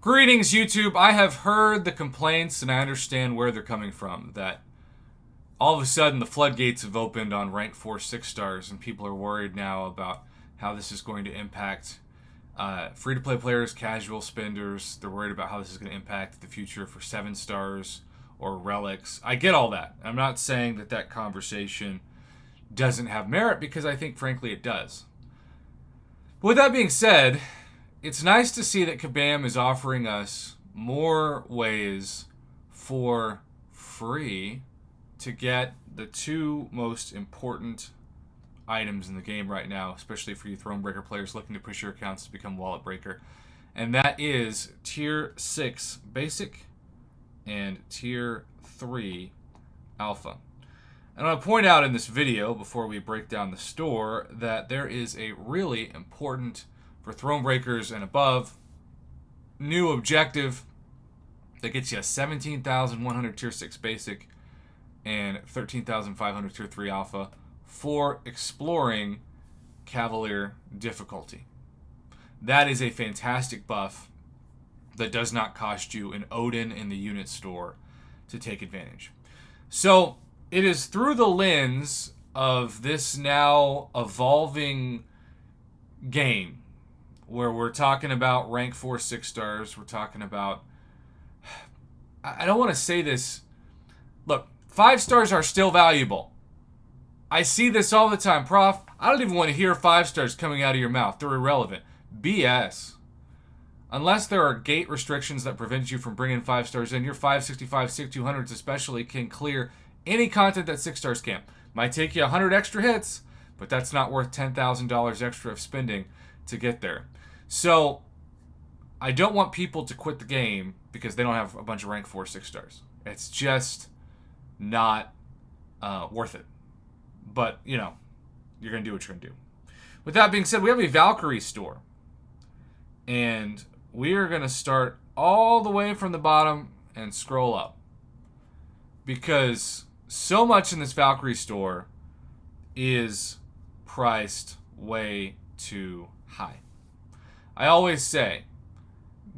Greetings, YouTube. I have heard the complaints and I understand where they're coming from. That all of a sudden the floodgates have opened on rank 4 6 stars, and people are worried now about how this is going to impact free-to-play players, casual spenders. They're worried about how this is going to impact the future for 7 stars or relics. I get all that. I'm not saying that that conversation doesn't have merit, because I think, frankly, it does. But with that being said, it's nice to see that Kabam is offering us more ways for free to get the two most important items in the game right now, especially for you Thronebreaker players looking to push your accounts to become Wallet Breaker. And that is Tier 6 Basic and Tier 3 Alpha. And I want to point out in this video, before we break down the store, that there is a really important, for Thronebreakers and above, new objective that gets you 17,100 Tier 6 Basic and 13,500 Tier 3 Alpha for exploring Cavalier difficulty. That is a fantastic buff that does not cost you an Odin in the unit store to take advantage. So it is through the lens of this now evolving game, where we're talking about rank 4 6 stars, we're talking about, I don't want to say this, look, 5 stars are still valuable. I see this all the time. Prof, I don't even want to hear 5 stars coming out of your mouth. They're irrelevant. BS. Unless there are gate restrictions that prevent you from bringing 5 stars in, your 565, 6200s especially can clear any content that 6 stars can. Might take you 100 extra hits, but that's not worth $10,000 extra of spending to get there. So I don't want people to quit the game because they don't have a bunch of rank 4 6 stars. It's just not worth it. But, you know, you're going to do what you're going to do. With that being said, we have a Valkyrie store. And we are going to start all the way from the bottom and scroll up. Because so much in this Valkyrie store is priced way too high. I always say,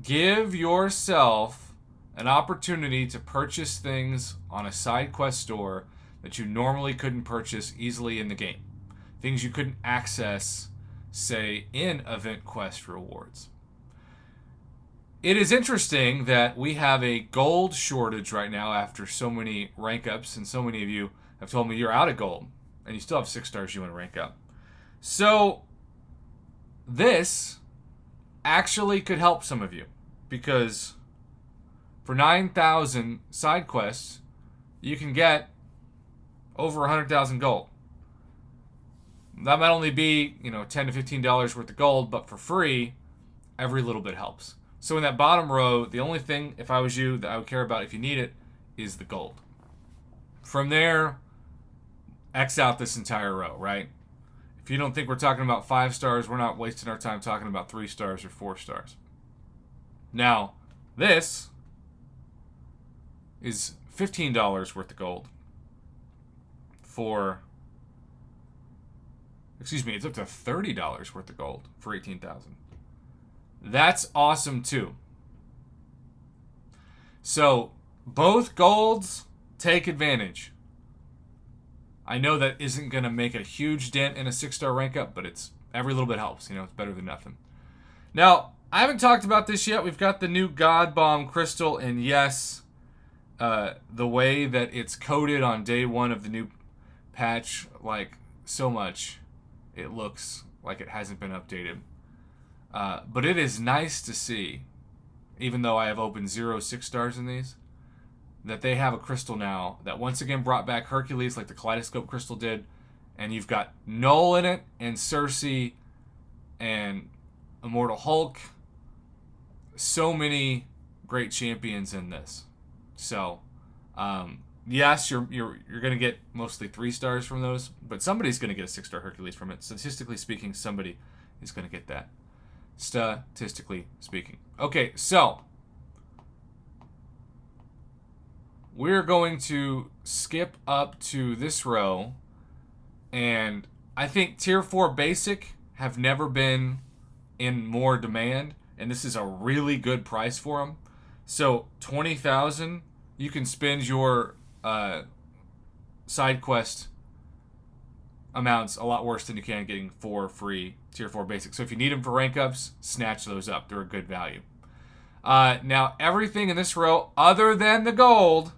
give yourself an opportunity to purchase things on a side quest store that you normally couldn't purchase easily in the game. Things you couldn't access, say, in event quest rewards. It is interesting that we have a gold shortage right now after so many rank ups, and so many of you have told me you're out of gold and you still have 6 stars you want to rank up. So this actually could help some of you, because for 9,000 side quests you can get over 100,000 gold. That might only be, $10 to $15 worth of gold, but for free, every little bit helps. So in that bottom row, the only thing, if I was you, that I would care about if you need it is the gold. From there, X out this entire row, right? If you don't think we're talking about 5 stars, we're not wasting our time talking about 3 stars or 4 stars. Now, this is $15 worth of gold for, it's up to $30 worth of gold for 18,000. That's awesome too. So both golds, take advantage. I know that isn't going to make a huge dent in a 6-star rank up, but it's every little bit helps. It's better than nothing. Now, I haven't talked about this yet. We've got the new God Bomb crystal, and yes, the way that it's coded on day 1 of the new patch, like so much, it looks like it hasn't been updated. But it is nice to see, even though I have opened 0 6 stars in these, that they have a crystal now that once again brought back Hercules like the Kaleidoscope crystal did, and you've got Null in it, and Cersei, and Immortal Hulk. So many great champions in this. So, yes, you're going to get mostly 3 stars from those, but somebody's going to get a 6-star Hercules from it. Statistically speaking, somebody is going to get that. Statistically speaking. Okay, so we're going to skip up to this row, and I think Tier 4 Basic have never been in more demand. and this is a really good price for them. So 20,000, you can spend your side quest amounts a lot worse than you can getting 4 free tier 4 basics. So if you need them for rank ups, snatch those up. They're a good value. Now, everything in this row other than the gold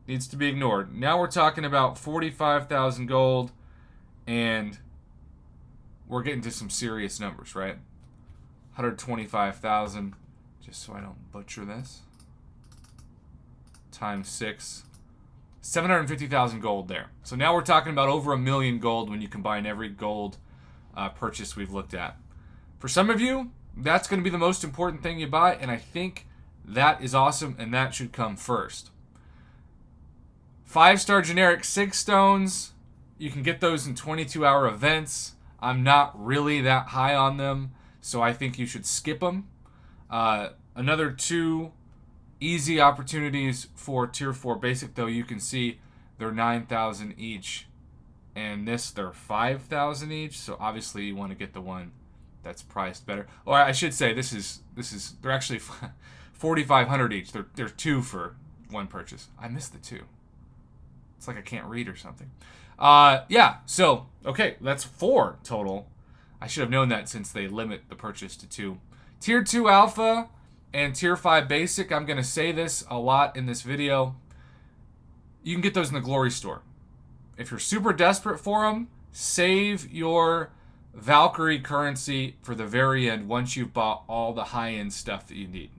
needs to be ignored. Now we're talking about 45,000 gold, and we're getting to some serious numbers, right? 125,000, just so I don't butcher this, times 6. 750,000 gold there. So now we're talking about over $1 million gold when you combine every gold purchase we've looked at. For some of you, that's going to be the most important thing you buy, and I think that is awesome, and that should come first. 5-star generic Sig Stones, you can get those in 22-hour events. I'm not really that high on them, so I think you should skip them. Another 2 easy opportunities for tier 4 basic, though. You can see they're 9,000 each, and this they're 5,000 each, so obviously you want to get the one that's priced better. Or I should say this is they're actually 4,500 each. They're 2 for 1 purchase. I missed the 2. It's like I can't read or something. Yeah, so okay, that's 4 total. I should have known that since they limit the purchase to 2. Tier 2 alpha and tier 5 basic, I'm going to say this a lot in this video. You can get those in the Glory Store. If you're super desperate for them, save your Valkyrie currency for the very end once you've bought all the high-end stuff that you need.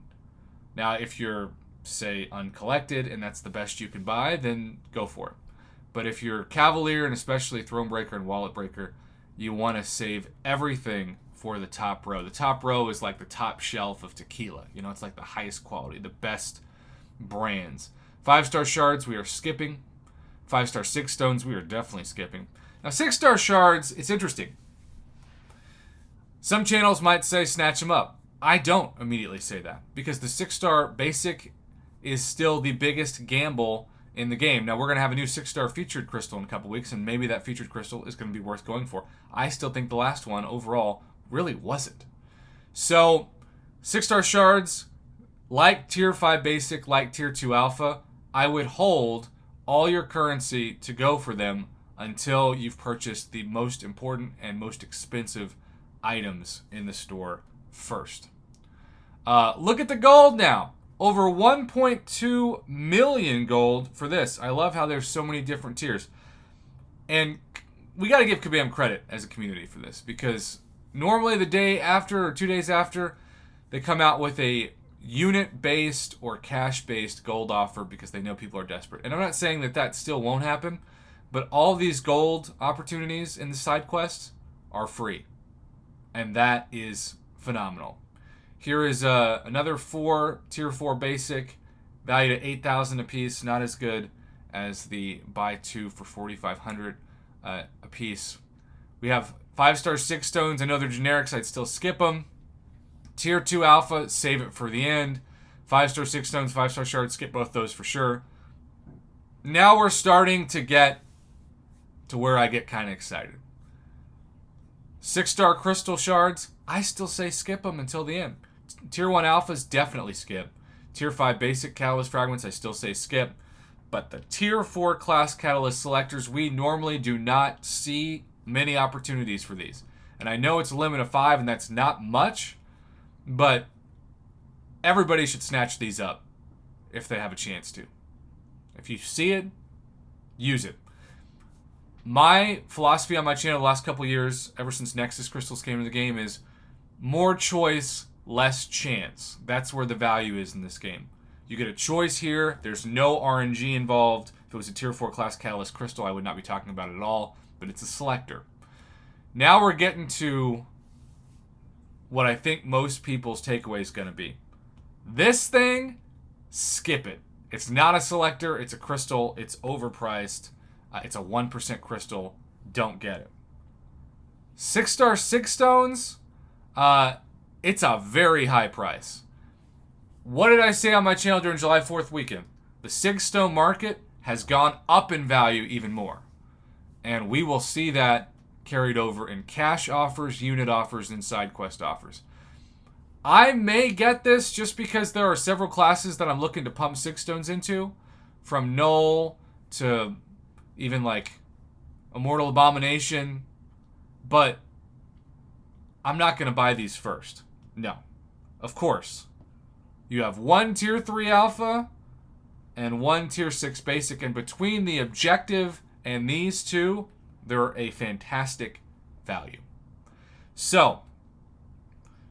Now, if you're, say, uncollected and that's the best you can buy, then go for it. But if you're Cavalier and especially Thronebreaker and Wallet Breaker, you want to save everything for the top row. The top row is like the top shelf of tequila. You know, it's like the highest quality, the best brands. 5-star shards, we are skipping. 5-star Sig Stones, we are definitely skipping. Now, 6-star shards, it's interesting. Some channels might say snatch them up. I don't immediately say that because the 6-star basic is still the biggest gamble in the game. Now, we're going to have a new 6-star featured crystal in a couple weeks, and maybe that featured crystal is going to be worth going for. I still think the last one overall really wasn't. So, 6-star shards, like tier 5 basic, like tier 2 alpha, I would hold all your currency to go for them until you've purchased the most important and most expensive items in the store first. Look at the gold now. Over 1.2 million gold for this. I love how there's so many different tiers. And we got to give Kabam credit as a community for this, because normally the day after or 2 days after, they come out with a unit-based or cash-based gold offer because they know people are desperate. And I'm not saying that that still won't happen, but all these gold opportunities in the side quests are free. And that is phenomenal. Here is another 4 tier 4 basic, valued at 8,000 apiece. Not as good as the buy 2 for 4,500 apiece. We have 5-star Sig Stones. I know they're generics. I'd still skip them. Tier 2 alpha, save it for the end. 5-star Sig Stones, 5-star shards, skip both those for sure. Now we're starting to get to where I get kind of excited. 6-star crystal shards, I still say skip them until the end. Tier 1 alphas, definitely skip. Tier 5 basic catalyst fragments, I still say skip. But the tier 4 class catalyst selectors, we normally do not see many opportunities for these. And I know it's a limit of 5, and that's not much, but everybody should snatch these up if they have a chance to. If you see it, use it. My philosophy on my channel the last couple years, ever since Nexus crystals came into the game, is more choice, less chance. That's where the value is in this game. You get a choice here. There's no RNG involved. If it was a tier 4 class catalyst crystal, I would not be talking about it at all, but it's a selector. Now we're getting to what I think most people's takeaway is going to be. This thing, skip it. It's not a selector. It's a crystal. It's overpriced. It's a 1% crystal. Don't get it. 6-star Sig Stones, it's a very high price. What did I say on my channel during July 4th weekend? The Sig Stone market has gone up in value even more. And we will see that carried over in cash offers, unit offers, and side quest offers. I may get this just because there are several classes that I'm looking to pump Sig Stones into, from Null to even like Immortal Abomination, but I'm not going to buy these first. No. Of course. You have one Tier 3 Alpha and one Tier 6 Basic, and between the objective and these two, they're a fantastic value. So,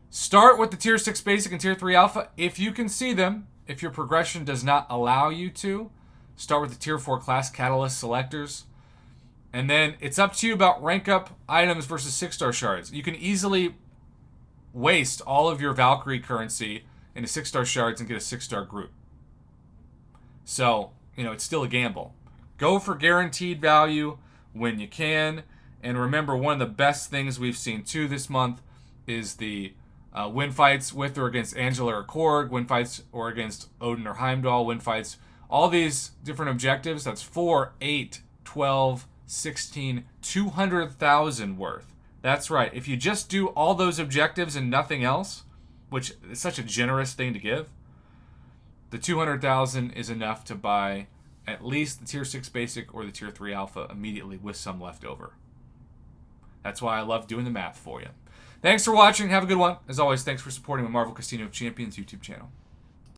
start with the Tier 6 Basic and Tier 3 Alpha if you can see them. If your progression does not allow you to, start with the Tier 4 class Catalyst Selectors. And then it's up to you about rank up items versus 6-star shards. You can easily waste all of your Valkyrie currency into 6-star shards and get a 6-star group. So, it's still a gamble. Go for guaranteed value when you can. And remember, one of the best things we've seen too this month is the win fights with or against Angela or Korg, win fights or against Odin or Heimdall, win fights, all these different objectives. That's 4, 8, 12, 16, 200,000 worth. That's right. If you just do all those objectives and nothing else, which is such a generous thing to give, the 200,000 is enough to buy at least the Tier 6 Basic or the Tier 3 Alpha immediately with some left over. That's why I love doing the math for you. Thanks for watching. Have a good one. As always, thanks for supporting the Marvel Casino of Champions YouTube channel.